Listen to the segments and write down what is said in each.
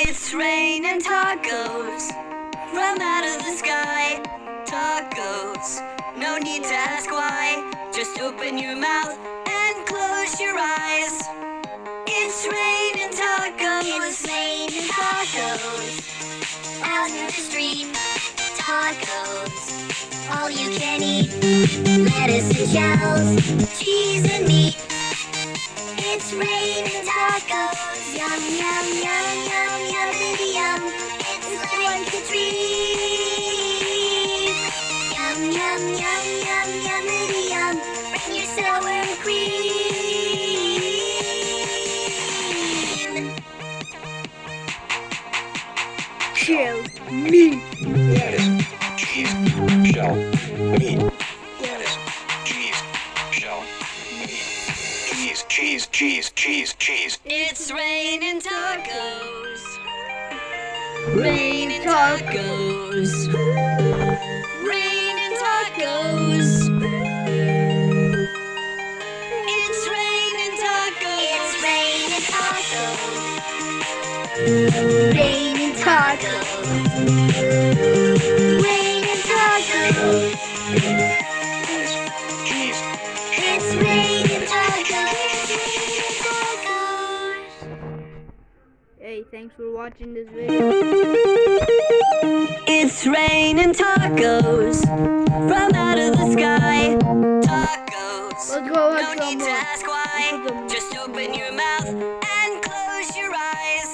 It's raining tacos from out of the sky. Tacos, no need to ask why. Just open your mouth and close your eyes. It's raining tacos. It's raining tacos out in the street. Tacos, all you can eat. Lettuce and shells, cheese and meat. It's raining tacos. Yum, yum, yum, yum, yummity yum. It's like a treat. Yum, yum, yum, yum, yummity yum. Bring your sour cream. Shell meat. Lettuce, cheese, shell, meat. Lettuce, cheese, shell, meat. Cheese, cheese, cheese, cheese. It's raining tacos. Raining tacos. Raining tacos. It's raining tacos. It's raining tacos. Raining tacos. Raining tacos. Lettuce, cheese, It's raining tacos. Hey, thanks for watching this video. It's raining tacos from out of the sky. Tacos. Let's go watch No some need to more. ask why. Just open your mouth and close your eyes.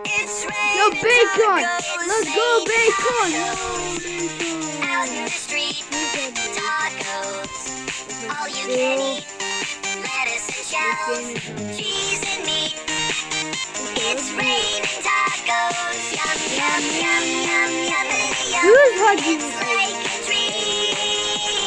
It's raining Yo, bacon! tacos. Let's go, bacon! Out in the street. Tacos. All you can eat. Lettuce and shells. Cheese and meat. It's raining tacos. Yum, yum, yum, yum, yum, yum. Who's hugging It's